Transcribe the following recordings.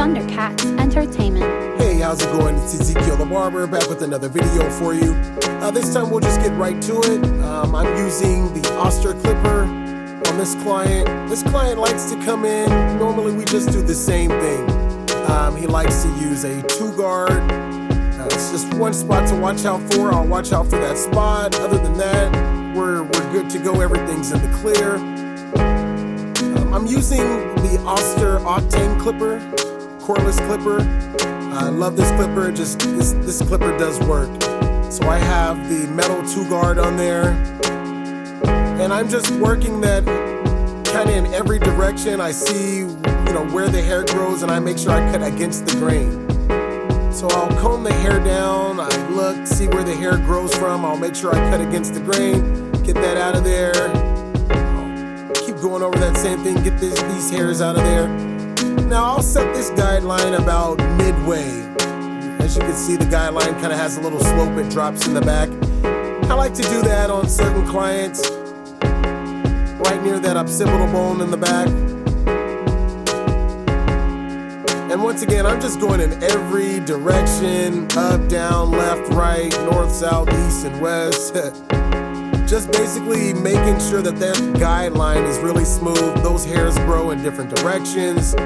ThunderCatzent Entertainment. Hey, how's it going? It's Ezekiel the Barber back with another video for you. This time we'll just get right to it. I'm using the Oster clipper on this client. This client likes to come in. Normally we just do the same thing. He likes to use a 2-guard. It's just one spot to watch out for. I'll watch out for that spot. Other than that, we're good to go. Everything's in the clear. I'm using the Oster octane clipper, cordless clipper. I love this clipper. Just this clipper does work. So I have the metal 2-guard on there, and I'm just working that kind of in every direction. I see, where the hair grows, and I make sure I cut against the grain. So I'll comb the hair down. I look, see where the hair grows from. I'll make sure I cut against the grain, get that out of there. Keep going over that same thing, get these hairs out of there. Now I'll set this guideline about midway. As you can see, the guideline kind of has a little slope, it drops in the back. I like to do that on certain clients, right near that occipital bone in the back. And once again, I'm just going in every direction, up, down, left, right, north, south, east, and west. Just basically making sure that guideline is really smooth. Those hairs grow in different directions.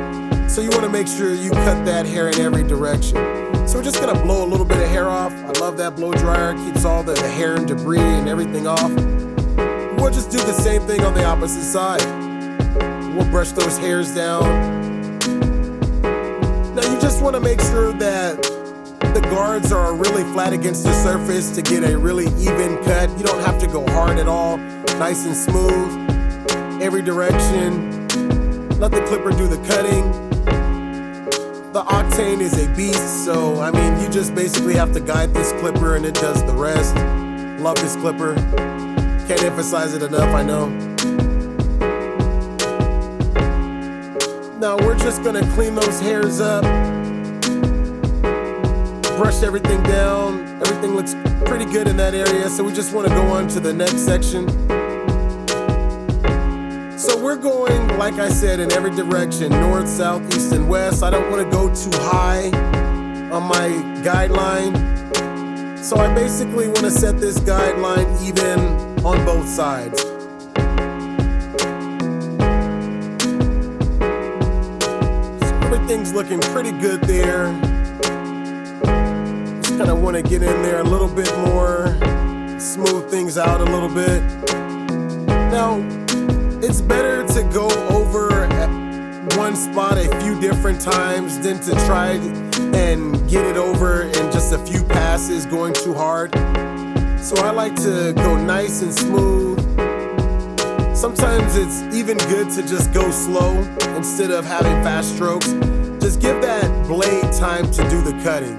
So you want to make sure you cut that hair in every direction. So we're just gonna blow a little bit of hair off. I love that blow dryer. It keeps all the hair and debris and everything off. We'll just do the same thing on the opposite side. We'll brush those hairs down. Now you just want to make sure that the guards are really flat against the surface to get a really even cut. You don't have to go hard at all. Nice and smooth. Every direction. Let the clipper do the cutting. The octane is a beast, so you just basically have to guide this clipper and it does the rest. Love this clipper. Can't emphasize it enough, I know. Now we're just gonna clean those hairs up. Brush everything down. Everything looks pretty good in that area, so we just want to go on to the next section. So we're going, like I said, in every direction, north, south, east, and west. I don't want to go too high on my guideline. So I basically want to set this guideline even on both sides. So everything's looking pretty good there. Kind of want to get in there a little bit more, smooth things out a little bit. Now, it's better to go over at one spot a few different times than to try and get it over in just a few passes going too hard. So I like to go nice and smooth. Sometimes it's even good to just go slow instead of having fast strokes. Just give that blade time to do the cutting.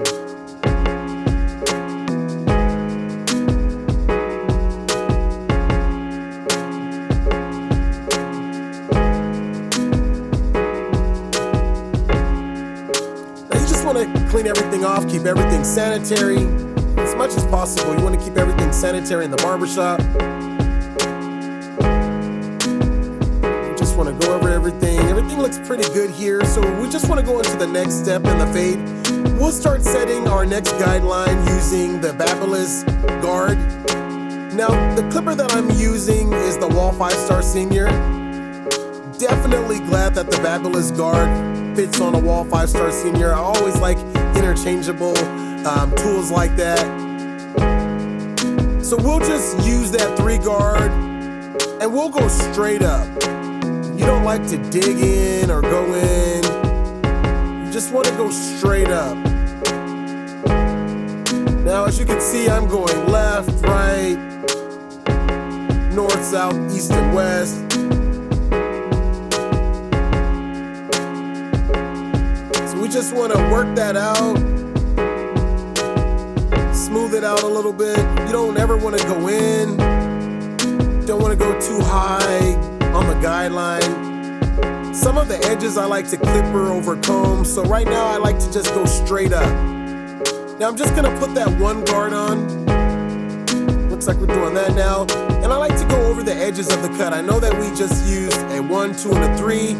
Clean everything off, keep everything sanitary as much as possible. You want to keep everything sanitary in the barbershop. You just want to go over everything. Everything looks pretty good here, so we just want to go into the next step in the fade. We'll start setting our next guideline using the Babylis guard. Now, the clipper that I'm using is the Wahl 5-star Senior. Definitely glad that the Babylis guard fits on a Wahl 5-star Senior. I always like interchangeable tools like that. So we'll just use that 3-guard and we'll go straight up. You don't like to dig in or go in. You just want to go straight up. Now, as you can see, I'm going left, right, north, south, east, and west. We just want to work that out, smooth it out a little bit. You don't ever want to go in, don't want to go too high on the guideline. Some of the edges I like to clipper over comb, so right now I like to just go straight up. Now I'm just going to put that 1 guard on with looks like we're doing that now. And I like to go over the edges of the cut. I know that we just used a 1, 2, and a 3,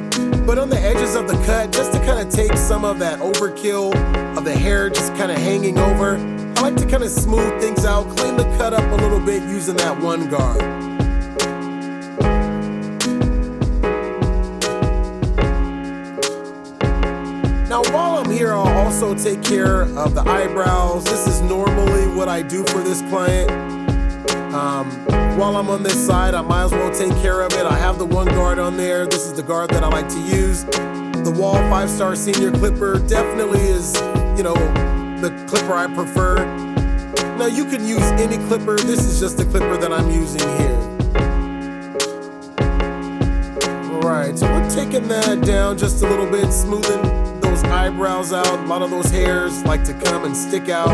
but on the edges of the cut, just to kind of take some of that overkill of the hair just kind of hanging over, I like to kind of smooth things out, clean the cut up a little bit using that one guard. Now while I'm here, I'll also take care of the eyebrows. This is normally what I do for this client. While I'm on this side, I might as well take care of it. I have the one guard on there. This is the guard that I like to use. The Wahl 5-star senior clipper definitely is, the clipper I prefer. Now you can use any clipper. This is just the clipper that I'm using here. All right, so we're taking that down just a little bit, smoothing those eyebrows out. A lot of those hairs like to come and stick out.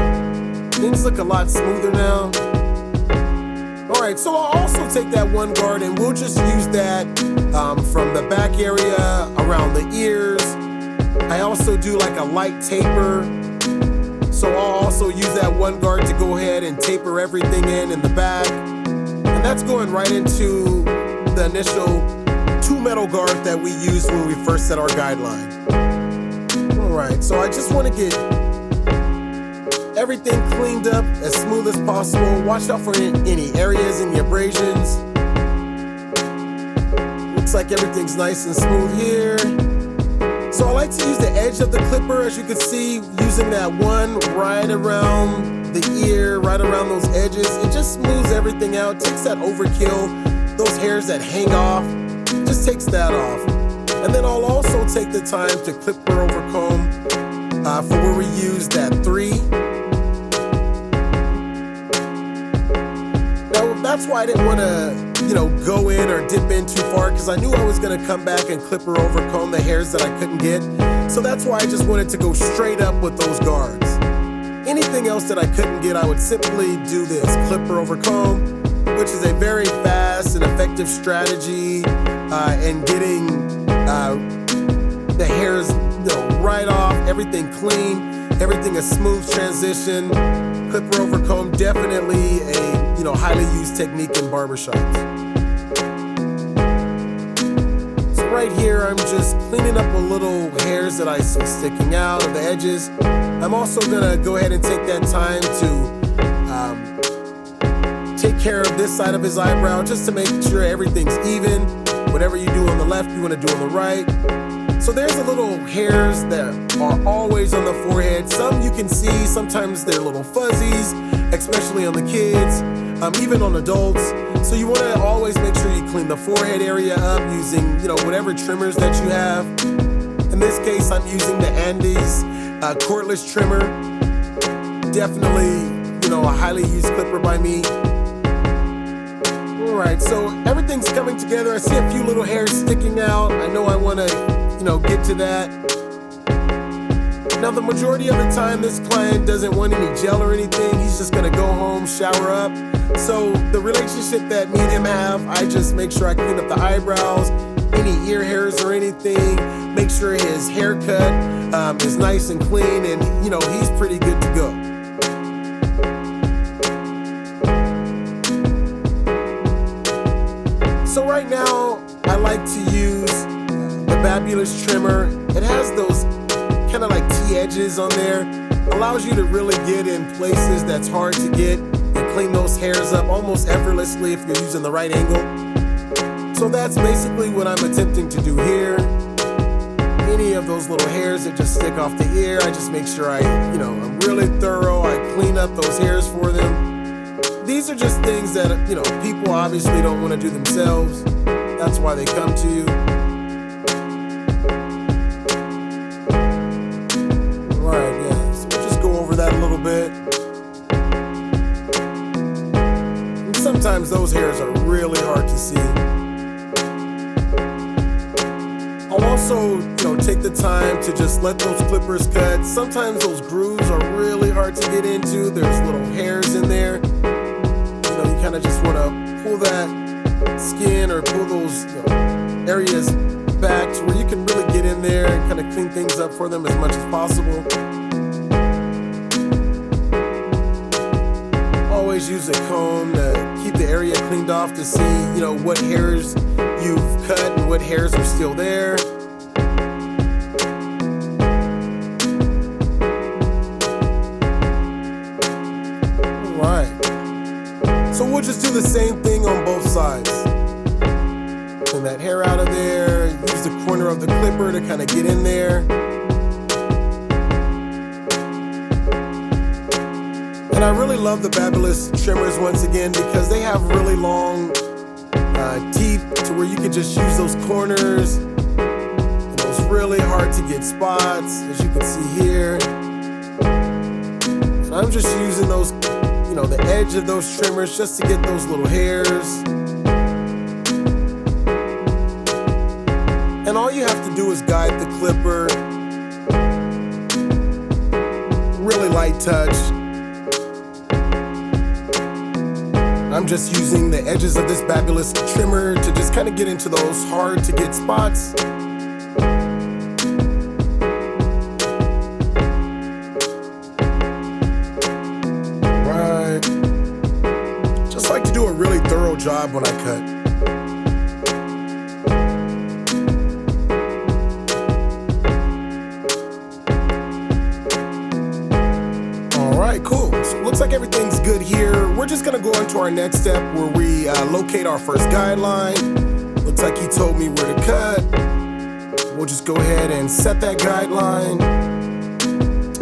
Things look a lot smoother now. All right, so I'll also take that one guard and we'll just use that from the back area around the ears. I also do like a light taper. So I'll also use that one guard to go ahead and taper everything in the back. And that's going right into the initial 2 metal guard that we used when we first set our guideline. All right, so I just want to get everything cleaned up as smooth as possible. Watch out for any areas, any abrasions. Looks like everything's nice and smooth here. So I like to use the edge of the clipper, as you can see, using that one right around the ear, right around those edges. It just smooths everything out, takes that overkill, those hairs that hang off, just takes that off. And then I'll also take the time to clipper over comb for where we use that 3. Now that's why I didn't want to, go in or dip in too far, because I knew I was going to come back and clipper over comb the hairs that I couldn't get. So that's why I just wanted to go straight up with those guards. Anything else that I couldn't get, I would simply do this, clipper over comb, which is a very fast and effective strategy in getting the hairs right off, everything clean, everything a smooth transition. Clipper over comb, definitely a highly used technique in barbershops. So right here, I'm just cleaning up a little hairs that I see sticking out of the edges. I'm also gonna go ahead and take that time to take care of this side of his eyebrow, just to make sure everything's even. Whatever you do on the left, you want to do on the right. So there's the little hairs that are always on the forehead. Some you can see, sometimes they're little fuzzies, especially on the kids, even on adults. So you want to always make sure you clean the forehead area up using, whatever trimmers that you have. In this case, I'm using the Andis cordless trimmer. Definitely, a highly used clipper by me. All right, so everything's coming together. I see a few little hairs sticking out. I know I want to, get to that. Now, the majority of the time, this client doesn't want any gel or anything. He's just gonna go home, shower up. So the relationship that me and him have, I just make sure I clean up the eyebrows, any ear hairs or anything, make sure his haircut is nice and clean, and he's pretty good to go. So right now, I like to use the Babylis trimmer. It has those kind of like T-edges on there. Allows you to really get in places that's hard to get and clean those hairs up almost effortlessly if you're using the right angle. So that's basically what I'm attempting to do here. Any of those little hairs that just stick off the ear, I just make sure I'm really thorough. I clean up those hairs for them. These are just things that, people obviously don't want to do themselves. That's why they come to you. All right, yeah, so we'll just go over that a little bit. And sometimes those hairs are really hard to see. I'll also, take the time to just let those clippers cut. Sometimes those grooves are really hard to get into. There's little hairs in there. You kind of just want to pull that skin or pull those areas back to where you can really get in there and kind of clean things up for them as much as possible. always use a comb to keep the area cleaned off to see, what hairs you've cut and what hairs are still there. So we'll just do the same thing on both sides. Clean that hair out of there, use the corner of the clipper to kind of get in there. And I really love the Babylis trimmers once again because they have really long teeth to where you can just use those corners and those really hard to get spots, as you can see here. And I'm just using those, the edge of those trimmers just to get those little hairs. And all you have to do is guide the clipper. Really light touch. I'm just using the edges of this Babylis trimmer to just kind of get into those hard to get spots. Do a really thorough job when I cut. Alright, cool. So it looks like everything's good here. We're just gonna go on to our next step where we locate our first guideline. Looks like he told me where to cut. We'll just go ahead and set that guideline.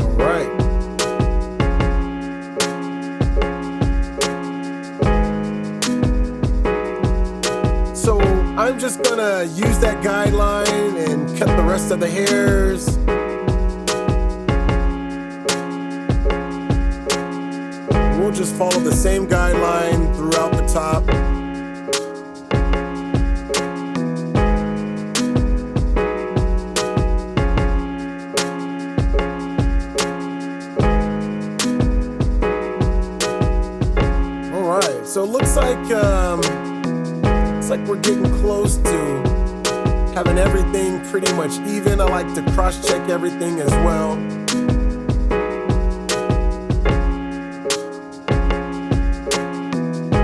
Alright. So I'm just gonna use that guideline and cut the rest of the hairs. We'll just follow the same guideline throughout the top. All right, so it looks like we're getting close to having everything pretty much even. I like to cross-check everything as well.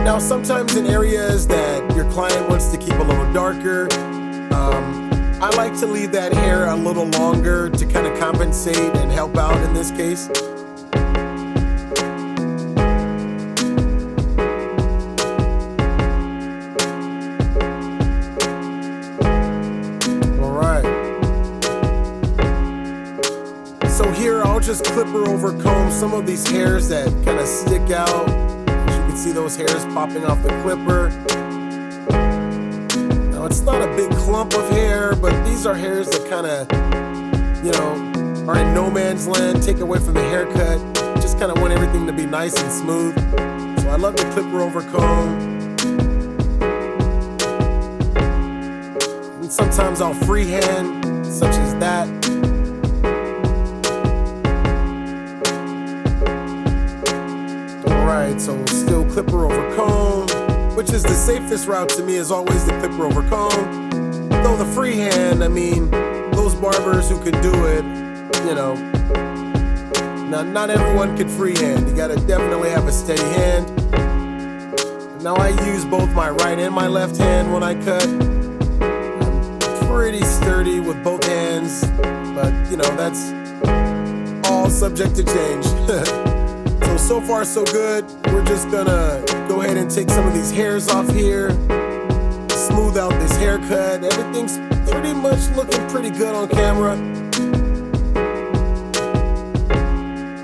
Now, sometimes in areas that your client wants to keep a little darker, I like to leave that hair a little longer to kind of compensate and help out in this case. So here I'll just clipper over comb some of these hairs that kind of stick out. As you can see, those hairs popping off the clipper. Now it's not a big clump of hair, but these are hairs that kind of, are in no man's land, take away from the haircut. Just kind of want everything to be nice and smooth. So I love to clipper over comb. And sometimes I'll freehand, such as that. Alright, so still clipper over comb, which is the safest route to me, is always the clipper over comb. Though the freehand, those barbers who could do it, now not everyone could freehand. You gotta definitely have a steady hand. Now I use both my right and my left hand when I cut. I'm pretty sturdy with both hands, but that's all subject to change. So far so good. We're just gonna go ahead and take some of these hairs off here, smooth out this haircut. Everything's pretty much looking pretty good on camera.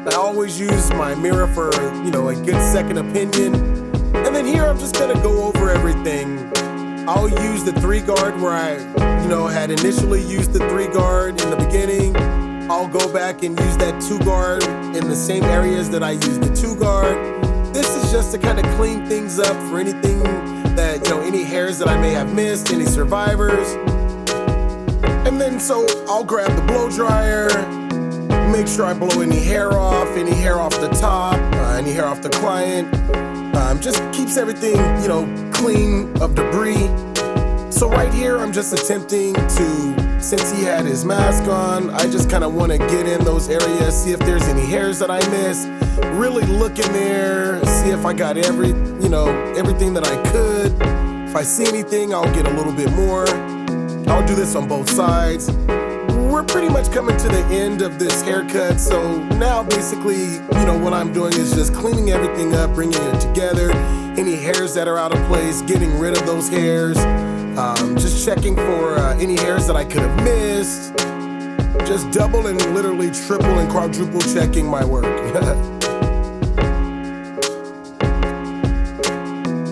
I always use my mirror for, a good second opinion. And then here I'm just gonna go over everything. I'll use the 3-guard where I, had initially used the 3-guard in the beginning. I'll go back and use that 2-guard in the same areas that I used the 2-guard. This is just to kind of clean things up for anything that, any hairs that I may have missed, any survivors. And then so I'll grab the blow dryer, make sure I blow any hair off the top, any hair off the client. Just keeps everything, clean of debris. So right here, I'm just attempting to since he had his mask on, I just kind of want to get in those areas, see if there's any hairs that I missed, really look in there, see if I got everything that I could. If I see anything, I'll get a little bit more. I'll do this on both sides. We're pretty much coming to the end of this haircut, so now basically, what I'm doing is just cleaning everything up, bringing it together. Any hairs that are out of place, getting rid of those hairs. Just checking for any hairs that I could have missed. Just double and literally triple and quadruple checking my work.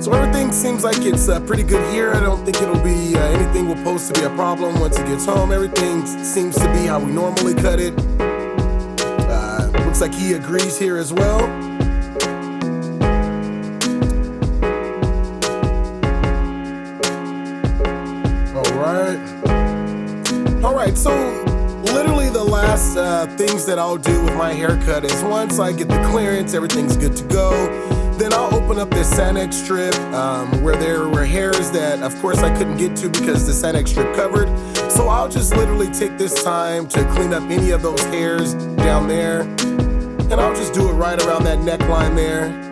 So everything seems like it's pretty good here. I don't think it'll be anything will pose to be a problem once it gets home. Everything seems to be how we normally cut it. Looks like he agrees here as well. All right, so literally the last things that I'll do with my haircut is once I get the clearance, everything's good to go, then I'll open up this Sanex strip where there were hairs that, of course, I couldn't get to because the Sanex strip covered. So I'll just literally take this time to clean up any of those hairs down there, and I'll just do it right around that neckline there.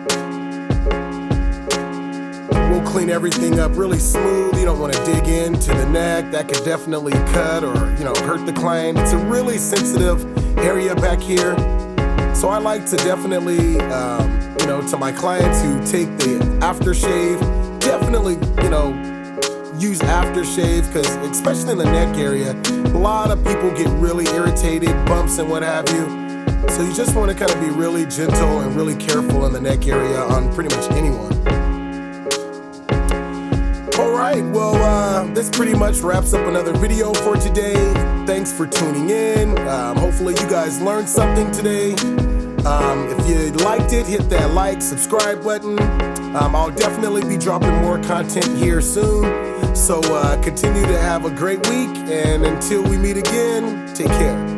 We'll clean everything up really smooth. You don't want to dig into the neck. That could definitely cut or, hurt the client. It's a really sensitive area back here. So I like to definitely, to my clients who take the aftershave, definitely, use aftershave, because especially in the neck area, a lot of people get really irritated, bumps and what have you. So you just want to kind of be really gentle and really careful in the neck area on pretty much anyone. Alright, well, this pretty much wraps up another video for today. Thanks for tuning in. Hopefully you guys learned something today. If you liked it, hit that like, subscribe button. I'll definitely be dropping more content here soon. So continue to have a great week, and until we meet again, take care.